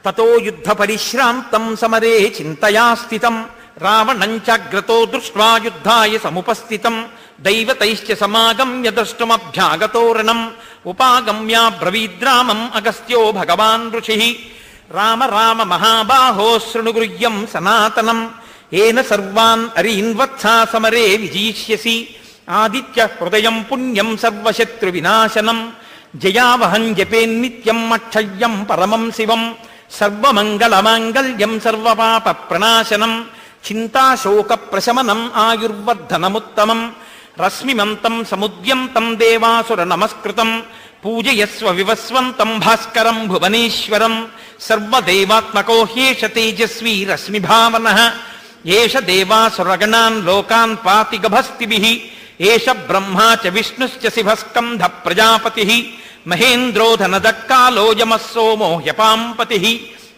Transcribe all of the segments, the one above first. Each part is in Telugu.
తతో యుద్ధ పరిశ్రాంతం సమరే చింతయా స్థితం రావణం చాగ్రతో దృష్ట్వా యుద్ధాయ సముపస్థితం దైవతైశ్చ సమాగమ్య ద్రష్టుమభ్యాగతోరణం ఉపాగమ్య బ్రవీద్రామం అగస్త్యో భగవాన్ ఋషి రామ రామ మహాబాహో శృణుగృహ్యం సనాతనం ఏన సర్వాన్ అరీన్వత్సా సమరే విజయిష్యసి ఆదిత్య హృదయం పుణ్యం సర్వశత్రు వినాశనం జయావహం జపేన్నిత్యం అక్షయ్యం పరమం శివం సర్వమంగళమాంగళ్యం సర్వపాప ప్రణాశనం చింతాశోక ప్రశమనం ఆయుర్వర్ధనముత్తమం రశ్మిమంతం సముద్యంతం దేవాసుర నమస్కృతం పూజయస్వ వివస్వంతం భాస్కరం భువనేశ్వరం సర్వదేవాత్మకో హ్యేష తేజస్వీ రశ్మిభావనః ఏష దేవాసురగణాన్ లోకాన్ పాతి గభస్తిభిః ఏష బ్రహ్మా చ విష్ణుశ్చ శివస్కంధ ప్రజాపతిః మహేంద్రో ధనదక్కాలో యమః సోమో హ్యపాంపతిః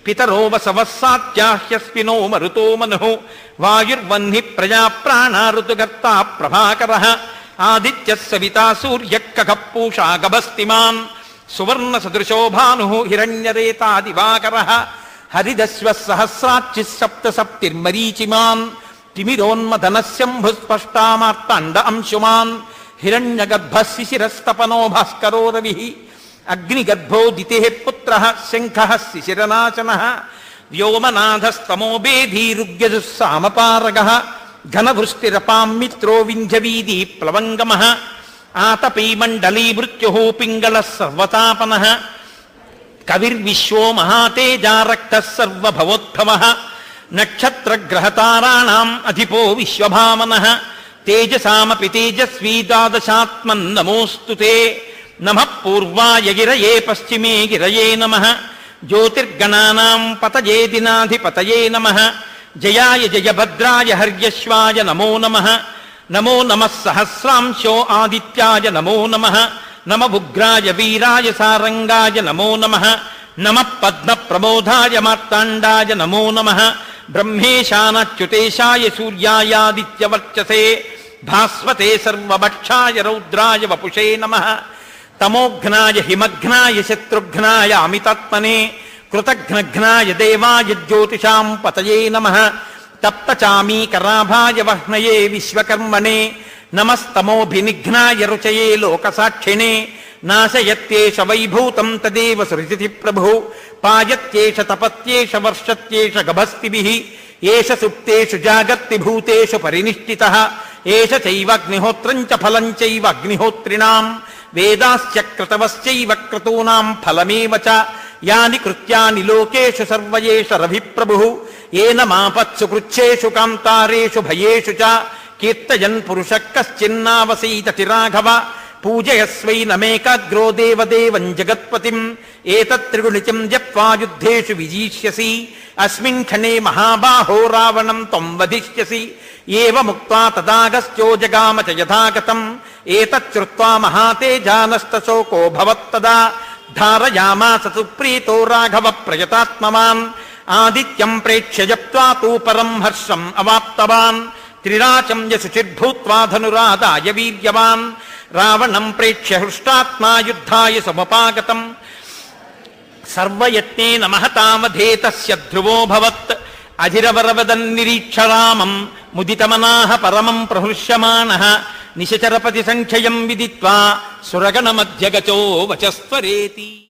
పితరో వసవః సాత్యాహ్యస్మినో మరుతో మనుః వాయుర్వహ్ని ప్రజా ప్రాణా ఋతుగర్తా ప్రభాకరః ఆదిత్యః సవితా సూర్యః ఖగః పూషా గభస్తిమాన్ సువర్ణ సదృశో భానుః హిరణ్యరేతా దివాకరః హరిదశ్వః సహస్రాచ్చిః సప్త సప్తిర్మరీచిమాన్ తిమిరోన్మదనః శంభుస్పష్టామార్తాండ అంశుమాన్ హిరణ్యగర్భः శిశిరస్తపనో భాస్కరో రవిః అగ్నిగర్భో దితిః పుత్రః శంఖః శిశిరనాశనః వ్యోమనాథస్తమో బేధీరుగ్యజుః సామపారగः ఘనవృష్టిరపాం మిత్రో వింధ్యవీదీ ప్లవంగమః ఆతపీ మండలీ మృత్యుః పింగళः సర్వతాపనః కవిర్విశ్వో మహాతేజా రక్తః సర్వభవోద్భవః నక్షత్రగ్రహతారాణాం అధిపో విశ్వభావనః తేజసామపి తేజస్వీ ద్వాదశాత్మన్నమోऽస్తు తే నమః పూర్వాయ గిరయే పశ్చిమే గిరయే నమః జ్యోతిర్గణానాం పతయే దినాధిపతయే నమః జయాయ జయభద్రాయ హర్యశ్వాయ నమో నమః నమో నమః సహస్రాంశో ఆదిత్యాయ నమో నమః నమ ఉగ్రాయ వీరాయ సారంగాయ నమో నమః నమః పద్మప్రబోధాయ మార్తాండాయ నమో నమః బ్రహ్మేశానాచ్యుతేశాయ సూర్యాయాదిత్యవర్చసే భాస్వతే సర్వభక్షాయ రౌద్రాయ వపుషే నమః తమోఘ్నాయ హిమఘ్నాయ శత్రుఘ్నాయ అమితాత్మనే కృతఘ్నఘ్నాయ దేవాయ జ్యోతిషాం పతయే నమః తప్తచామీకరాభాయ వహ్నయే విశ్వకర్మణే నమస్తమోభినిఘ్నాయ రుచయే లోకసాక్షిణే నాశయత్యేష వైభూతం తదేవ సృజతి ప్రభు పాయత్యేష తపత్యేష వర్షత్యేష గభస్తిభిః ఏష సుప్తేషు జాగర్తి భూతేషు పరినిష్ఠితః ఏష చైవాగ్నిహోత్రం చ ఫలం చైవ అగ్నిహోత్రిణాం వేదాశ్చ క్రతవశ్చైవ క్రతూనాం ఫలమేవ చ యాని కృత్యాని లోకేషు సర్వయేష రవిప్రభుః ఏన మాపత్సు కృచ్ఛేషు కాంతారేషు భయేషు చ కీర్తయన్ పురుషః కశ్చిన్నావసీతతి రాఘవ పూజయస్వైనమేకాగ్రో దేవదేవం జగత్పతిం ఏతత్త్రిగుణితం జప్త్వా యుద్ధేషు విజీష్యసి అస్మిన్ క్షణే మహాబాహో రావణం త్వం వధిష్యసి ఏవముక్త్వా తదాగస్త్యో జగామ చ యథాగతం ఏతచ్చుత్వా మహాతేజానష్టశోకో భవత్తదా ధారయామాస సుప్రీతో రాఘవ ప్రయతాత్మవాన్ ఆదిత్యం ప్రేక్ష్య జప్త్వా తూ పరం హర్షం అవాప్తవాన్ త్రిరాచం యశుచిర్భూత్వా ధనురాదాయ వీర్యవాన్ రావణం ప్రేక్ష్య హృష్టాత్మా యుద్ధాయ సముపాగతం సర్వయత్నేన మహతావధే తస్య ధ్రువోభవత్ అధిరవరవదన్నిరీక్ష రామం ముదితమనాః పరమం ప్రహృష్యమాణః నిశచరపతి సంఖ్యయం విదిత్వా సురగణమధ్యగచో వచస్వరేతి.